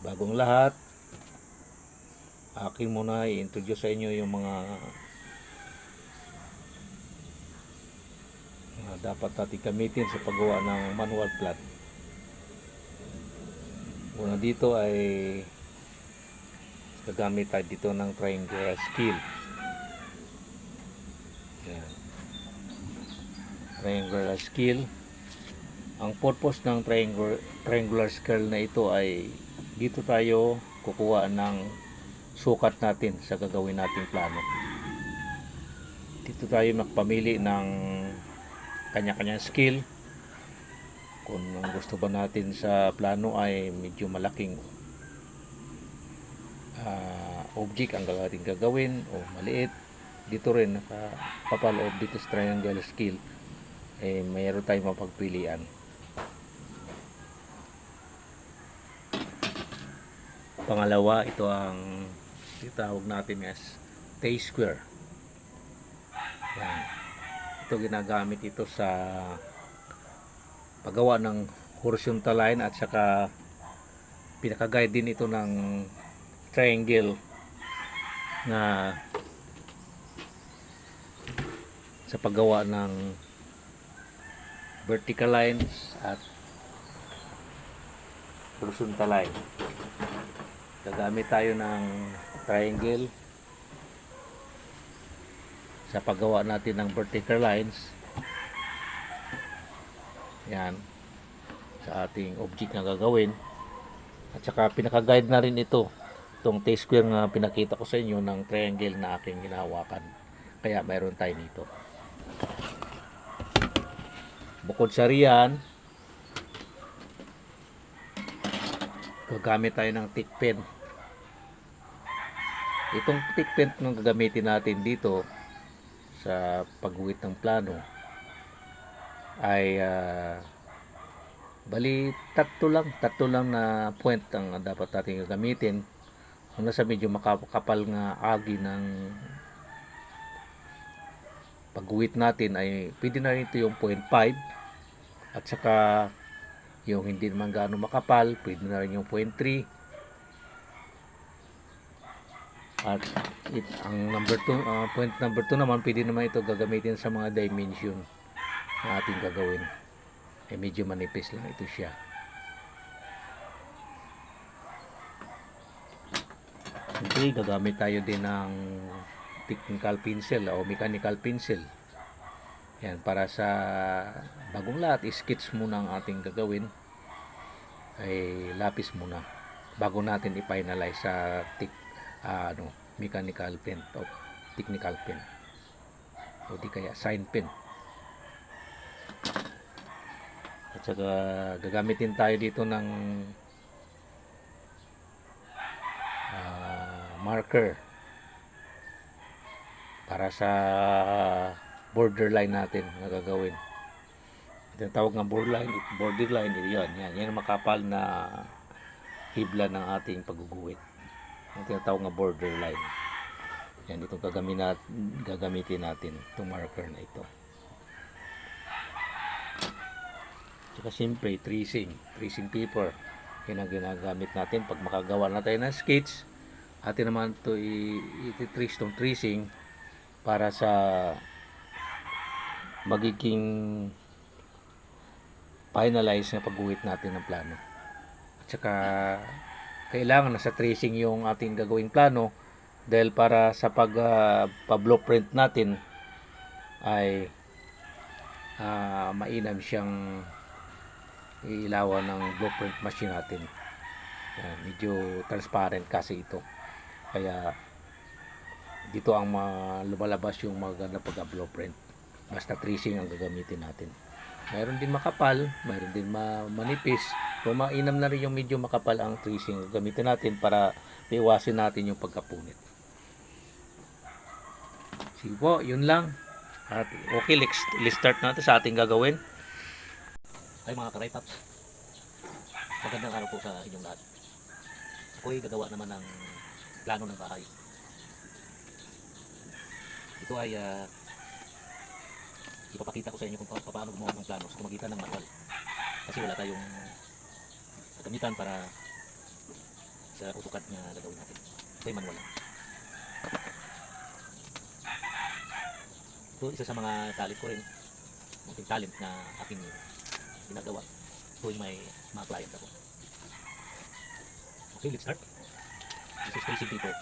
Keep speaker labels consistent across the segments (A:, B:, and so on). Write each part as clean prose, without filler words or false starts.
A: Bagong lahat, akin muna i-introduce sa inyo yung mga dapat natin gamitin sa paggawa ng manual plat. Una dito ay gagamit tayo dito ng triangular scale. Yan. Triangular scale. Ang purpose ng triangular scale na ito ay dito tayo kukuha ng sukat natin sa gagawin nating plano. Dito tayo magpamili ng kanya-kanyang scale. Kung ang gusto ba natin sa plano ay medyo malaking object ang gagawin o maliit, dito rin nakapapaloob dito sa triangular scale mayroon tayong mapagpilian. Pangalawa, ito ang tawag natin as T-square. Yan. Ito ginagamit ito sa paggawa ng horizontal line at saka pinaka-guide din ito ng triangle na sa paggawa ng vertical lines at horizontal line. Gagamit tayo ng triangle sa paggawa natin ng vertical lines. Yan, sa ating object na gagawin. At saka pinaka-guide na rin ito, itong T-square na pinakita ko sa inyo ng triangle na aking hinahawakan. Kaya mayroon tayo nito. Bukod sa riyan, gagamit tayo ng thick pen. Itong thick pen na gagamitin natin dito sa pagguhit ng plano ay bali tatlo lang na point ang dapat natin gagamitin. Kung nasa medyo makapal nga agi ng pagguhit natin ay pwede na rin ito yung 0.5 at saka yung hindi naman gaano makapal pwede na rin yung 0.3 at ang point number 2 naman pwede naman ito gagamitin sa mga dimension na ating gagawin. Medyo manipis lang ito siya. Siyempre gagamit tayo din ng technical pencil o mechanical pencil. Yan, para sa bagong lahat, sketch muna ang ating gagawin ay lapis muna bago natin i-finalize sa mechanical pen o technical pen o di kaya sign pen. At saka gagamitin tayo dito ng marker para sa borderline natin na gagawin. Ito tawag ng borderline, yan ang makapal na hibla ng ating pagguguhit. Yung tinatawag na borderline. Yan, itong gagamitin natin itong marker na ito. Saka siyempre tracing paper. Yan ang ginagamit natin pag makagawa na tayo ng sketch. Atin naman ito i-trace itong tracing para sa magiging finalize na pagguhit natin ng plano. At saka kailangan nasa tracing yung ating gagawing plano dahil para sa pag-blueprint natin ay mainam siyang ilawan ng blueprint machine natin. Medyo transparent kasi ito. Kaya dito ang lumalabas yung maganda pag-blueprint. Basta tracing ang gagamitin natin. Mayroon din makapal, mayroon din manipis. Kung mainam na rin yung medyo makapal ang tracing gamitin natin para iwasin natin yung pagkapunit. Sige po, yun lang. At okay, let's start natin sa ating gagawin. Ay mga ka-write-ups, magandang araw po sa inyong lahat. Ako'y gagawa naman ng plano ng bahay. Ito ay ipapakita ko sa inyo kung paano gumawa ng plano sa pamamagitan ng manual. Kasi wala tayong gamitan para sa AutoCAD na gagawin natin. Ito yung manual lang. Ito isa sa mga talent ko rin, yung talent na aking ginagawa tuwing may mga client ako. Okay, let's start. This is facing people.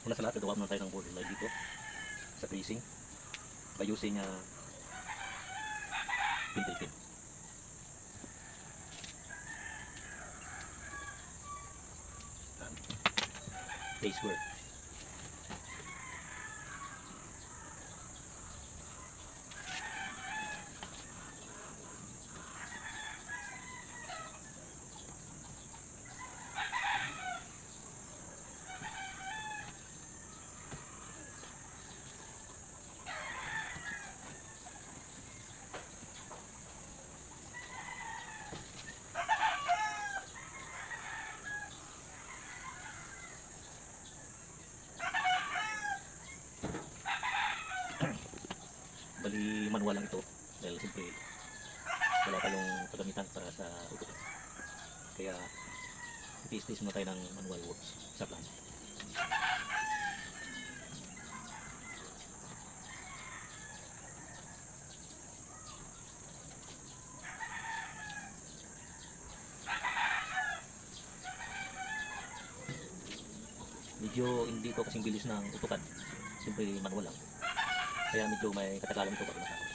A: Una sa lahat, gagawa muna tayo ng borderline dito sa tracing by using pintel pin. A square. Bali manual lang ito dahil siyempre wala tayong kagamitan para sa AutoCAD. Kaya i-test muna tayo ng manual works sa plan. Medyo hindi ko kasing bilis ng AutoCAD, siyempre manual lang. Kaya medyo may katagalan ito bago matapos.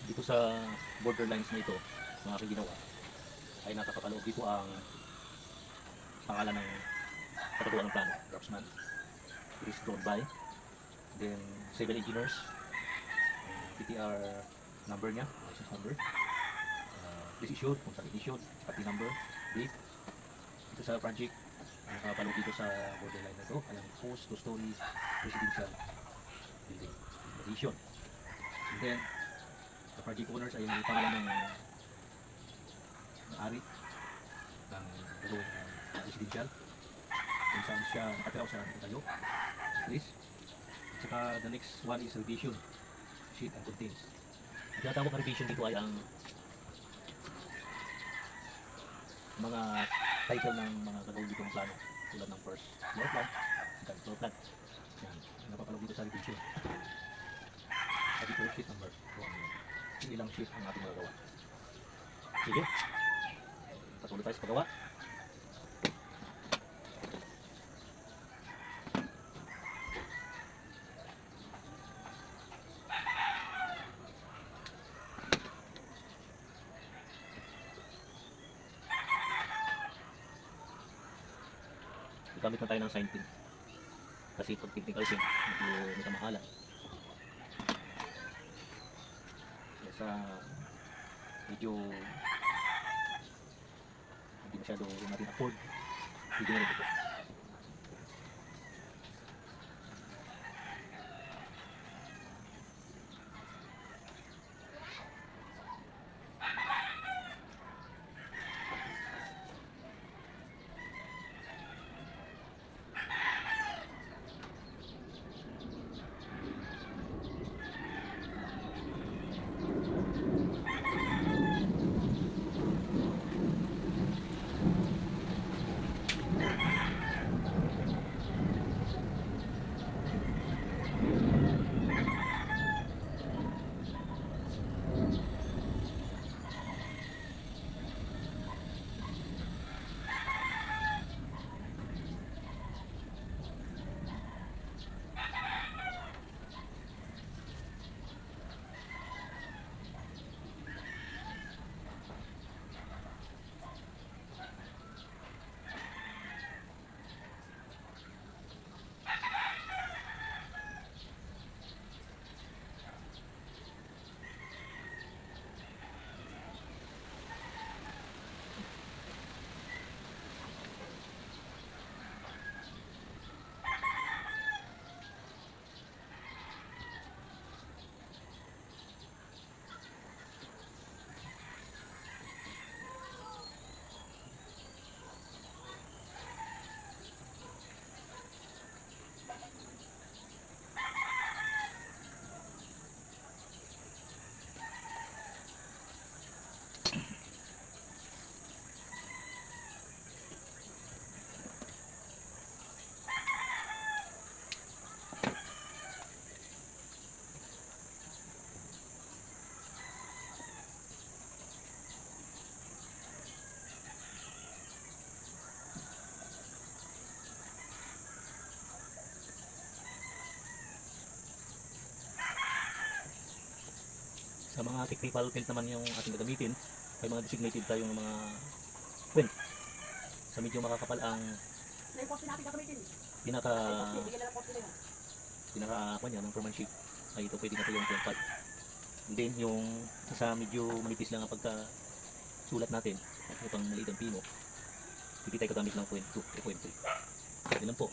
B: dito sa borderlines na ito, mga aking ginawa, ay nakapapaloob dito ang pangalan ng katutuan ng plano, draftsman. It is drawn by, then civil engineers, PTR number niya, license number, this issued, kung saan issued, pati number, date. Dito sa project, nakapaloob dito sa borderline na ito, ay ang post two-story residential building, addition. And then, the project owners ay may pangalan ng ari ng dalawang residential kung saan siya nakatira o saan tayo, please. At saka the next one is revision sheet and contains. Ang tinatawag na revision dito ay ang mga title ng mga gagawin ditong plano tulad ng first floor plan, second floor plan. Yan, ang napapalog dito sa revision. At dito sheet number kung ilang sheet ang ating magagawa. Sige, patuloy tayo sa paggawa. Gamit na tayo ng sign pin kasi pag technical sim medyo kamahalan kaya medyo hindi masyado natin afford hindi na ito. Sa mga technical field naman yung ating gagamitin, may mga designated tayong mga point. Sa medyo makakapal ang pinaka kanya ng foremanship ay ito pwede na ito yung 0.5. And then yung sa medyo manipis lang ang pagka sulat natin, itong maliit ang pino, hindi tayo gagamit ng 0.2 o 0.3. Yan lang po.